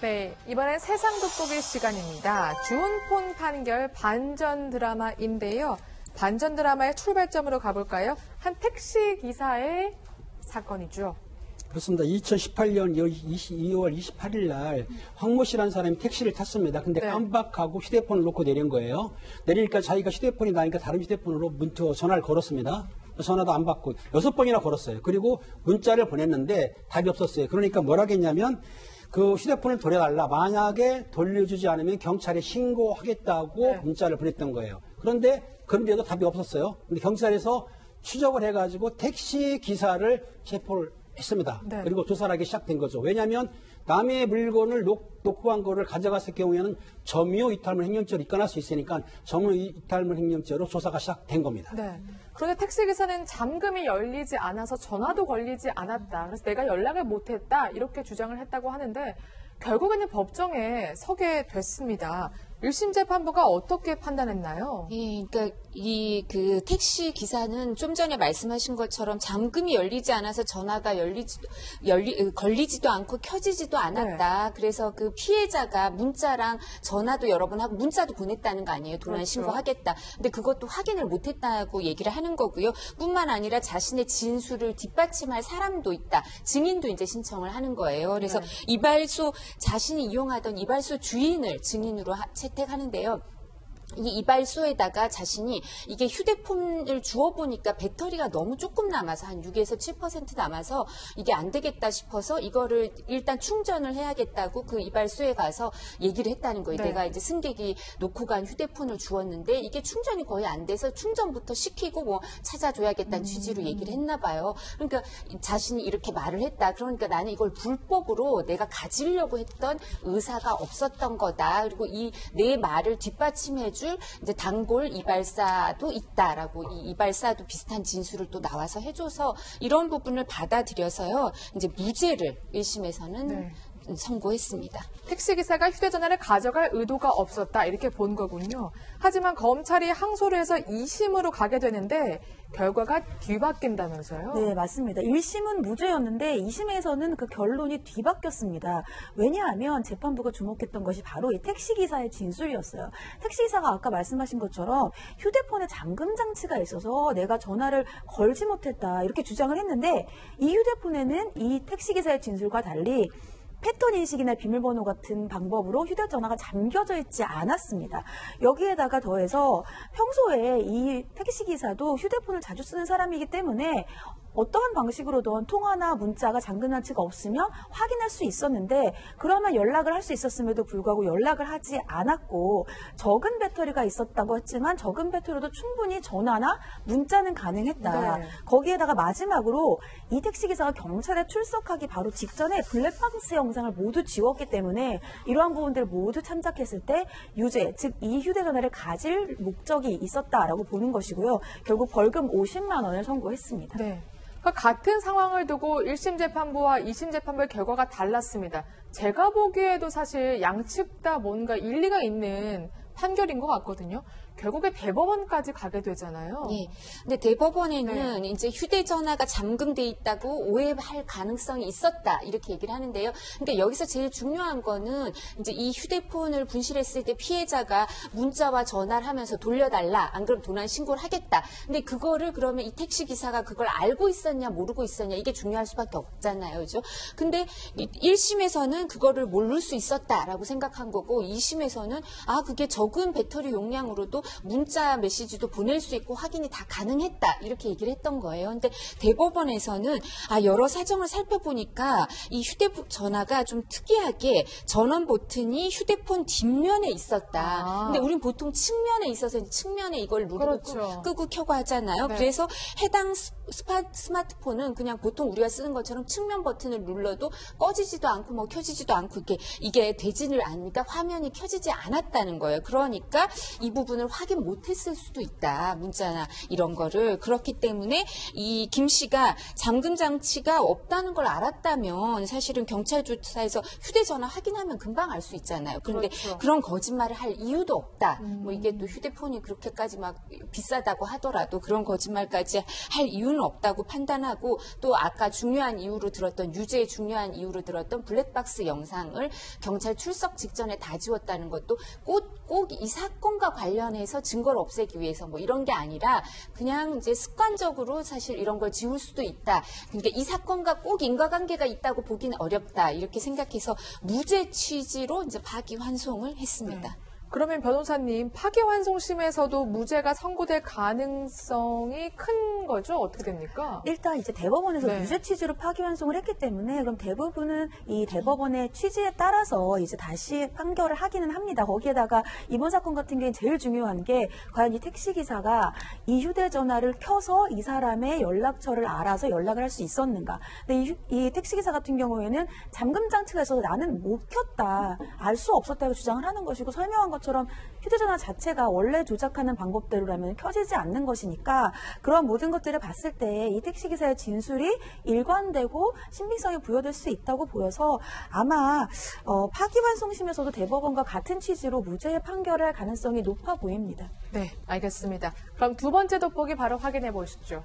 네, 이번엔 세상 돋보기 시간입니다. 주은폰 판결 반전 드라마인데요. 반전 드라마의 출발점으로 가볼까요? 한 택시 기사의 사건이죠. 그렇습니다. 2018년 2월 28일 날 황모 씨라는 사람이 택시를 탔습니다. 근데 깜빡하고 휴대폰을 놓고 내린 거예요. 내리니까 자기가 휴대폰이 나니까 다른 휴대폰으로 전화를 걸었습니다. 전화도 안 받고 6번이나 걸었어요. 그리고 문자를 보냈는데 답이 없었어요. 그러니까 뭐라 했냐면 그 휴대폰을 돌려달라. 만약에 돌려주지 않으면 경찰에 신고하겠다고 문자를 보냈던 거예요. 그런데도 답이 없었어요. 근데 경찰에서 추적을 해가지고 택시 기사를 체포를 했습니다. 그리고 조사를 하기 시작된 거죠. 왜냐하면 남의 물건을 놓고 간 거를 가져갔을 경우에는 점유 이탈물 횡령죄로 입건할 수 있으니까 점유 이탈물 횡령죄로 조사가 시작된 겁니다. 네. 그런데 택시기사는 잠금이 열리지 않아서 전화도 걸리지 않았다. 그래서 내가 연락을 못했다. 이렇게 주장을 했다고 하는데 결국에는 법정에 서게 됐습니다. 1심 재판부가 어떻게 판단했나요? 예, 그러니까 그 택시 기사는 좀 전에 말씀하신 것처럼 잠금이 열리지 않아서 전화가 걸리지도 않고 켜지지도 않았다. 네. 그래서 그 피해자가 문자랑 전화도 여러 번 하고 문자도 보냈다는 거 아니에요. 도난 신고하겠다. 근데 그것도 확인을 못했다고 얘기를 하는 거고요. 뿐만 아니라 자신의 진술을 뒷받침할 사람도 있다. 증인도 이제 신청을 하는 거예요. 그래서 이발소 자신이 이용하던 이발소 주인을 증인으로 채택하는데요. 이 이발소에다가 자신이 이게 휴대폰을 주워보니까 배터리가 너무 조금 남아서 한 6에서 7% 남아서 이게 안 되겠다 싶어서 이거를 일단 충전을 해야겠다고 그 이발소에 가서 얘기를 했다는 거예요. 내가 이제 승객이 놓고 간 휴대폰을 주웠는데 이게 충전이 거의 안 돼서 충전부터 시키고 뭐 찾아줘야겠다는 취지로 얘기를 했나 봐요. 그러니까 자신이 이렇게 말을 했다. 그러니까 나는 이걸 불법으로 내가 가지려고 했던 의사가 없었던 거다. 그리고 이 내 말을 뒷받침해줄 이제 단골 이발사도 있다라고 이 이발사도 비슷한 진술을 또 나와서 해줘서 이런 부분을 받아들여서요. 이제 무죄를 1심에서는 선고했습니다. 택시기사가 휴대전화를 가져갈 의도가 없었다 이렇게 본 거군요. 하지만 검찰이 항소를 해서 2심으로 가게 되는데 결과가 뒤바뀐다면서요? 네, 맞습니다. 1심은 무죄였는데 2심에서는 그 결론이 뒤바뀌었습니다. 왜냐하면 재판부가 주목했던 것이 바로 이 택시기사의 진술이었어요. 택시기사가 아까 말씀하신 것처럼 휴대폰에 잠금 장치가 있어서 내가 전화를 걸지 못했다 이렇게 주장을 했는데 이 휴대폰에는 이 택시기사의 진술과 달리 패턴 인식이나 비밀번호 같은 방법으로 휴대전화가 잠겨져 있지 않았습니다. 여기에다가 더해서 평소에 이 택시기사도 휴대폰을 자주 쓰는 사람이기 때문에 어떠한 방식으로든 통화나 문자가 잠금 장치가 없으면 확인할 수 있었는데 그러면 연락을 할 수 있었음에도 불구하고 연락을 하지 않았고 적은 배터리가 있었다고 했지만 적은 배터리도 충분히 전화나 문자는 가능했다. 거기에다가 마지막으로 이 택시기사가 경찰에 출석하기 바로 직전에 블랙박스 영상을 모두 지웠기 때문에 이러한 부분들을 모두 참작했을 때 유죄, 즉 이 휴대전화를 가질 목적이 있었다라고 보는 것이고요. 결국 벌금 50만 원을 선고했습니다. 네. 같은 상황을 두고 1심 재판부와 2심 재판부의 결과가 달랐습니다. 제가 보기에도 사실 양측 다 뭔가 일리가 있는 판결인 것 같거든요. 결국에 대법원까지 가게 되잖아요. 예. 근데 대법원에는 이제 휴대전화가 잠금돼 있다고 오해할 가능성이 있었다 이렇게 얘기를 하는데요. 그러니까 여기서 제일 중요한 거는 이제 이 휴대폰을 분실했을 때 피해자가 문자와 전화를 하면서 돌려달라. 안 그럼 도난 신고를 하겠다. 근데 그거를 그러면 이 택시 기사가 그걸 알고 있었냐 모르고 있었냐 이게 중요할 수밖에 없잖아요, 그죠? 근데 1심에서는 그거를 모를 수 있었다라고 생각한 거고 2심에서는 그게 적은 배터리 용량으로도 문자 메시지도 보낼 수 있고 확인이 다 가능했다 이렇게 얘기를 했던 거예요. 근데 대법원에서는 여러 사정을 살펴보니까 이 휴대전화가 좀 특이하게 전원 버튼이 휴대폰 뒷면에 있었다. 근데 우린 보통 측면에 있어서 측면에 이걸 누르고 끄고 켜고 하잖아요. 그래서 해당 스마트폰은 그냥 보통 우리가 쓰는 것처럼 측면 버튼을 눌러도 꺼지지도 않고 뭐 켜지지도 않고 이게 되지를 않으니까 화면이 켜지지 않았다는 거예요. 그러니까 이 부분을 확인 못했을 수도 있다. 문자나 이런 거를. 그렇기 때문에 이 김 씨가 잠금 장치가 없다는 걸 알았다면 사실은 경찰 조사에서 휴대전화 확인하면 금방 알 수 있잖아요. 그런데 그런 거짓말을 할 이유도 없다. 뭐 이게 또 휴대폰이 그렇게까지 막 비싸다고 하더라도 그런 거짓말까지 할 이유는 없다고 판단하고 또 아까 중요한 이유로 들었던 유죄의 중요한 이유로 들었던 블랙박스 영상을 경찰 출석 직전에 다 지웠다는 것도 꼭 이 사건과 관련해서 증거를 없애기 위해서 뭐 이런 게 아니라 그냥 이제 습관적으로 사실 이런 걸 지울 수도 있다. 그러니까 이 사건과 꼭 인과관계가 있다고 보기는 어렵다. 이렇게 생각해서 무죄 취지로 이제 파기환송을 했습니다. 네. 그러면 변호사님, 파기환송심에서도 무죄가 선고될 가능성이 큰 거죠? 어떻게 됩니까? 일단 이제 대법원에서 네. 무죄 취지로 파기환송을 했기 때문에 그럼 대부분은 이 대법원의 취지에 따라서 이제 다시 판결을 하기는 합니다. 거기에다가 이번 사건 같은 경우에 제일 중요한 게 과연 이 택시기사가 이 휴대전화를 켜서 이 사람의 연락처를 알아서 연락을 할 수 있었는가. 근데 이 택시기사 같은 경우에는 잠금 장치가 있어서 나는 못 켰다. 알 수 없었다고 주장을 하는 것이고 설명한 것처럼 휴대전화 자체가 원래 조작하는 방법대로라면 켜지지 않는 것이니까 그런 모든 것들을 봤을 때 이 택시기사의 진술이 일관되고 신빙성이 부여될 수 있다고 보여서 아마 파기환송심에서도 대법원과 같은 취지로 무죄의 판결을 할 가능성이 높아 보입니다. 네, 알겠습니다. 그럼 두 번째 돋보기 바로 확인해 보시죠.